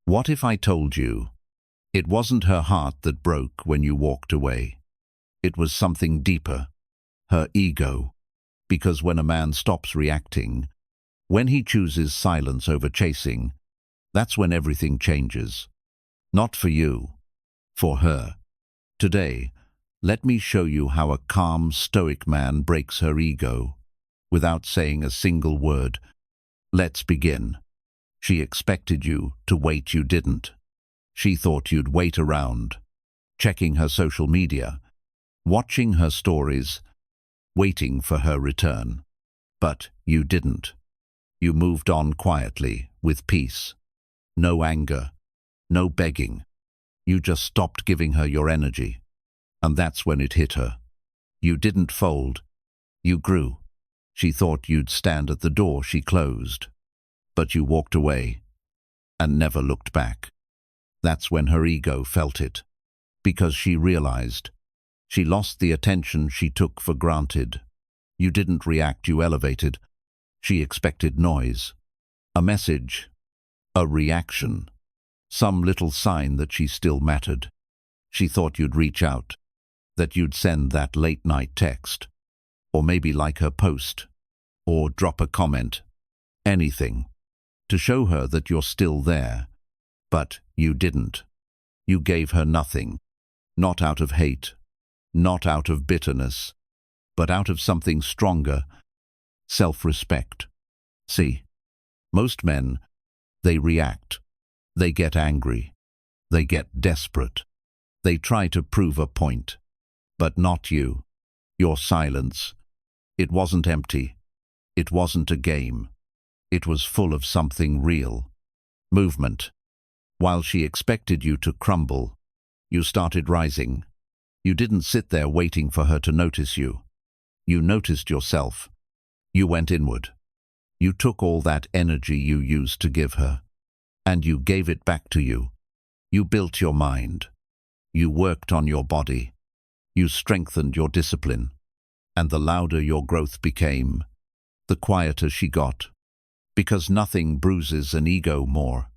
What if I told you it wasn't her heart that broke when you walked away? It was something deeper, her ego. Because when a man stops reacting, when he chooses silence over chasing, that's when everything changes. Not for you, for her. Today, let me show you how a calm, stoic man breaks her ego without saying a single word. Let's begin. She expected you to wait, you didn't. She thought you'd wait around, checking her social media, watching her stories, waiting for her return. But you didn't. You moved on quietly, with peace. No anger, no begging. You just stopped giving her your energy. And that's when it hit her. You didn't fold. You grew. She thought you'd stand at the door she closed. But you walked away and never looked back. That's when her ego felt it. Because she realized she lost the attention she took for granted. You didn't react, you elevated. She expected noise, a message, a reaction, some little sign that she still mattered. She thought you'd reach out, that you'd send that late-night text, or maybe like her post, or drop a comment, anything, to show her that you're still there. But you didn't. You gave her nothing, not out of hate, not out of bitterness, but out of something stronger, self-respect. See, most men, they react, they get angry, they get desperate, they try to prove a point. But not you. Your silence. It wasn't empty. It wasn't a game. It was full of something real. Movement. While she expected you to crumble, you started rising. You didn't sit there waiting for her to notice you. You noticed yourself. You went inward. You took all that energy you used to give her, and you gave it back to you. You built your mind. You worked on your body. You strengthened your discipline. And the louder your growth became, the quieter she got. Because nothing bruises an ego more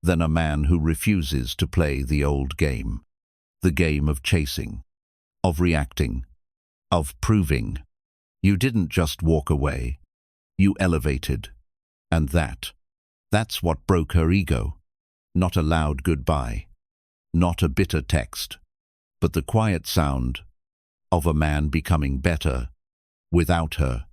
than a man who refuses to play the old game. The game of chasing, of reacting, of proving. You didn't just walk away. You elevated. And that's what broke her ego. Not a loud goodbye. Not a bitter text. But the quiet sound of a man becoming better without her.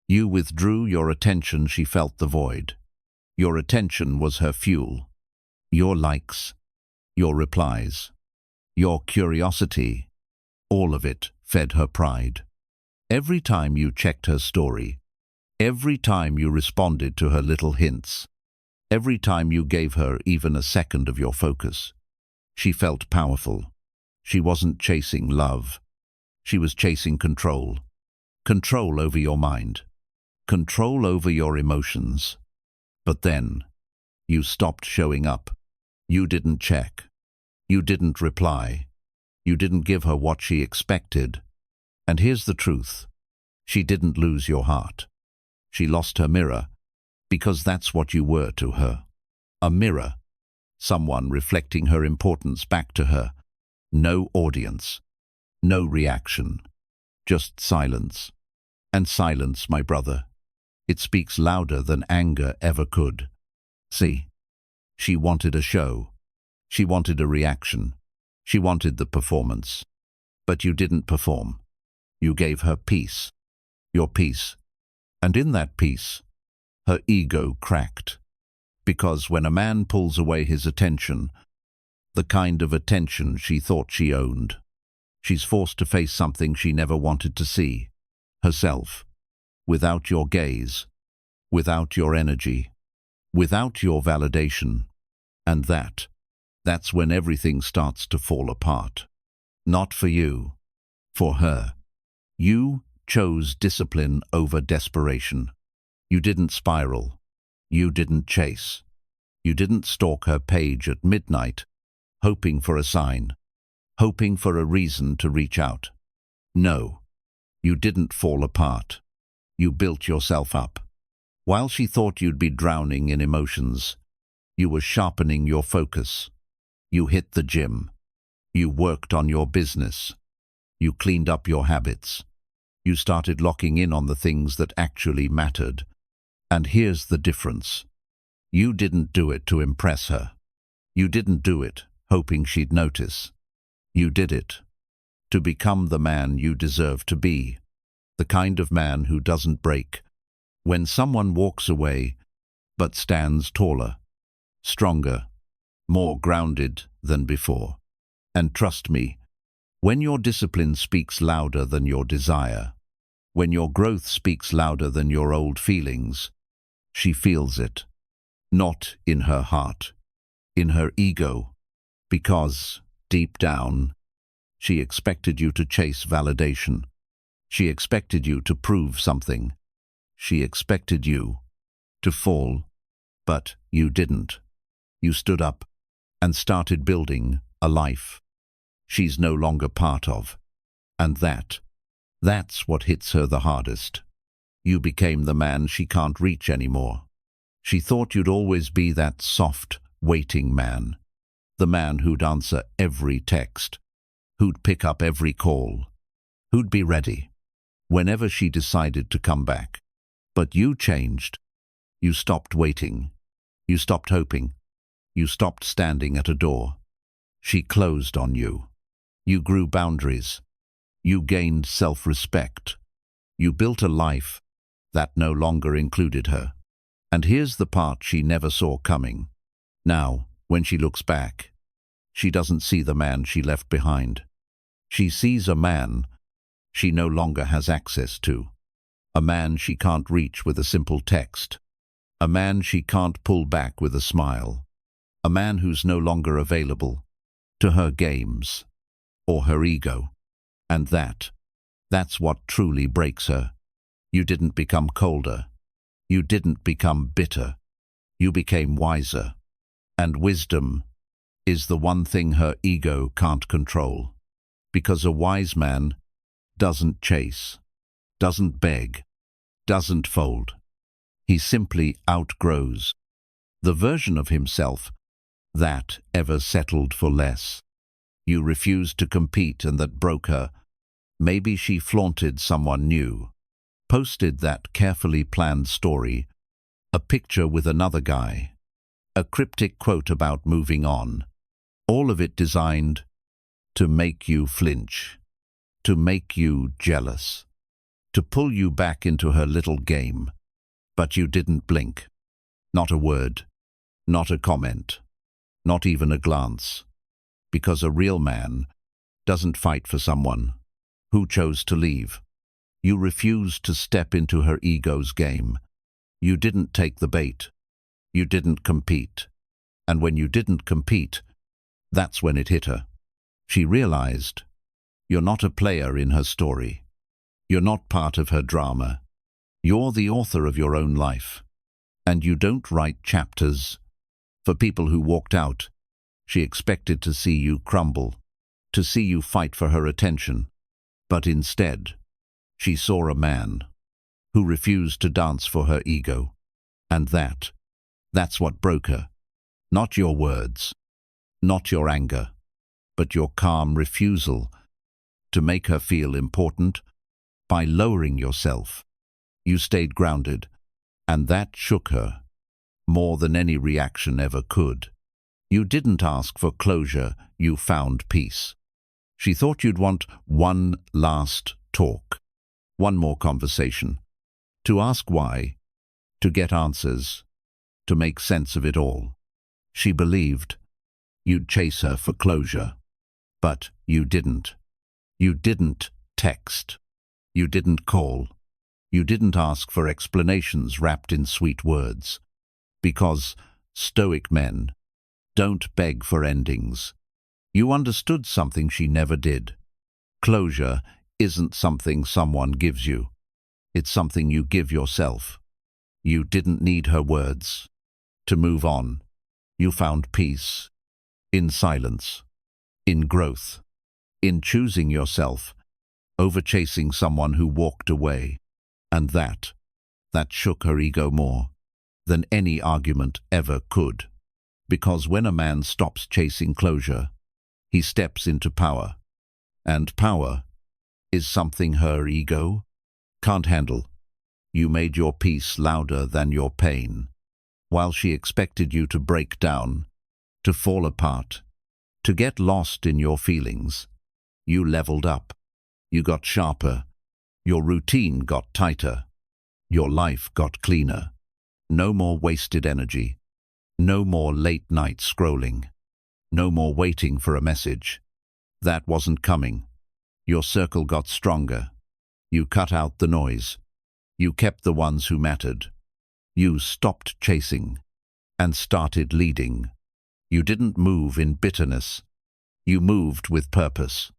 You withdrew your attention, she felt the void. Your attention was her fuel. Your likes, your replies, your curiosity, all of it fed her pride. Every time you checked her story, every time you responded to her little hints, every time you gave her even a second of your focus, she felt powerful. She wasn't chasing love. She was chasing control. Control over your mind. Control over your emotions. But then, you stopped showing up. You didn't check. You didn't reply. You didn't give her what she expected. And here's the truth. She didn't lose your heart. She lost her mirror, because that's what you were to her. A mirror. Someone reflecting her importance back to her. No audience. No reaction. Just silence. And silence, my brother. It speaks louder than anger ever could. See, she wanted a show. She wanted a reaction. She wanted the performance. But you didn't perform. You gave her peace. Your peace. And in that peace, her ego cracked. Because when a man pulls away his attention, the kind of attention she thought she owned, she's forced to face something she never wanted to see, herself, without your gaze, without your energy, without your validation. And that's when everything starts to fall apart. Not for you, for her. You chose discipline over desperation. You didn't spiral. You didn't chase. You didn't stalk her page at midnight, hoping for a sign, hoping for a reason to reach out. No, you didn't fall apart. You built yourself up. While she thought you'd be drowning in emotions, You were sharpening your focus. You hit the gym. You worked on your business. You cleaned up your habits. You started locking in on the things that actually mattered. And here's the difference. You didn't do it to impress her. You didn't do it hoping she'd notice. You did it to become the man you deserve to be, the kind of man who doesn't break when someone walks away, but stands taller, stronger, more grounded than before. And trust me, when your discipline speaks louder than your desire, when your growth speaks louder than your old feelings, she feels it, not in her heart, in her ego, because, deep down, she expected you to chase validation. She expected you to prove something. She expected you to fall, but you didn't. You stood up and started building a life she's no longer part of. And that's what hits her the hardest. You became the man she can't reach anymore. She thought you'd always be that soft, waiting man, the man who'd answer every text, who'd pick up every call, who'd be ready whenever she decided to come back. But you changed. You stopped waiting. You stopped hoping. You stopped standing at a door. She closed on you. You grew boundaries. You gained self-respect. You built a life that no longer included her. And here's the part she never saw coming. Now, when she looks back, she doesn't see the man she left behind. She sees a man she no longer has access to. A man she can't reach with a simple text. A man she can't pull back with a smile. A man who's no longer available to her games or her ego. And that's what truly breaks her. You didn't become colder. You didn't become bitter. You became wiser. And wisdom is the one thing her ego can't control. Because a wise man doesn't chase, doesn't beg, doesn't fold. He simply outgrows the version of himself that ever settled for less. You refused to compete, and that broke her. Maybe she flaunted someone new, posted that carefully planned story, a picture with another guy, a cryptic quote about moving on, all of it designed to make you flinch, to make you jealous, to pull you back into her little game. But you didn't blink. Not a word, not a comment, not even a glance. Because a real man doesn't fight for someone who chose to leave. You refused to step into her ego's game. You didn't take the bait. You didn't compete. And when you didn't compete, that's when it hit her. She realized you're not a player in her story. You're not part of her drama. You're the author of your own life. And you don't write chapters for people who walked out. She expected to see you crumble, to see you fight for her attention. But instead, she saw a man who refused to dance for her ego. And that's what broke her. Not your words, not your anger, but your calm refusal to make her feel important. By lowering yourself, you stayed grounded, and that shook her more than any reaction ever could. You didn't ask for closure, you found peace. She thought you'd want one last talk, one more conversation, to ask why, to get answers, to make sense of it all. She believed you'd chase her for closure, but you didn't. You didn't text. You didn't call. You didn't ask for explanations wrapped in sweet words. Because Stoic men don't beg for endings. You understood something she never did. Closure isn't something someone gives you. It's something you give yourself. You didn't need her words to move on. You found peace in silence, in growth, in choosing yourself over chasing someone who walked away. And that shook her ego more than any argument ever could. Because when a man stops chasing closure, he steps into power. And power is something her ego can't handle. You made your peace louder than your pain, while she expected you to break down, to fall apart, to get lost in your feelings. You leveled up. You got sharper. Your routine got tighter. Your life got cleaner. No more wasted energy. No more late night scrolling. No more waiting for a message. That wasn't coming. Your circle got stronger. You cut out the noise. You kept the ones who mattered. You stopped chasing and started leading. You didn't move in bitterness. You moved with purpose.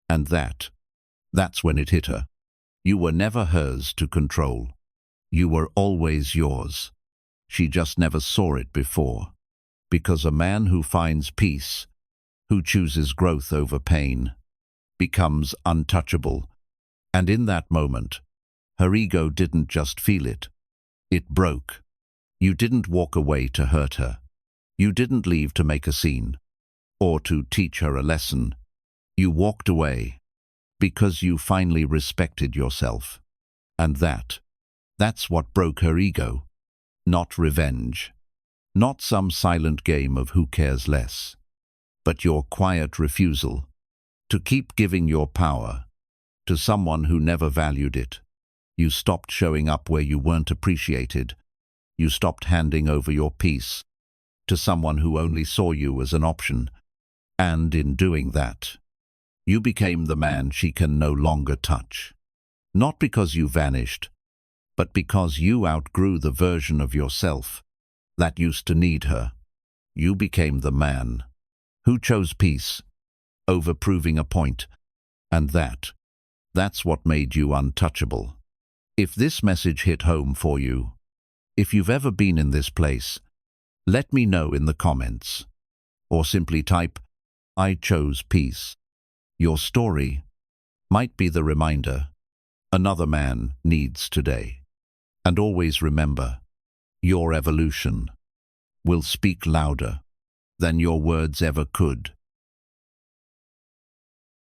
And that's when it hit her. You were never hers to control. You were always yours. She just never saw it before. Because a man who finds peace, who chooses growth over pain, becomes untouchable. And in that moment, her ego didn't just feel it. It broke. You didn't walk away to hurt her. You didn't leave to make a scene or to teach her a lesson. You walked away because you finally respected yourself. And that's what broke her ego. Not revenge. Not some silent game of who cares less. But your quiet refusal to keep giving your power to someone who never valued it. You stopped showing up where you weren't appreciated. You stopped handing over your peace to someone who only saw you as an option. And in doing that, you became the man she can no longer touch. Not because you vanished, but because you outgrew the version of yourself that used to need her. You became the man who chose peace over proving a point, and that's what made you untouchable. If this message hit home for you, if you've ever been in this place, let me know in the comments, or simply type, "I chose peace." Your story might be the reminder another man needs today. And always remember, your evolution will speak louder than your words ever could.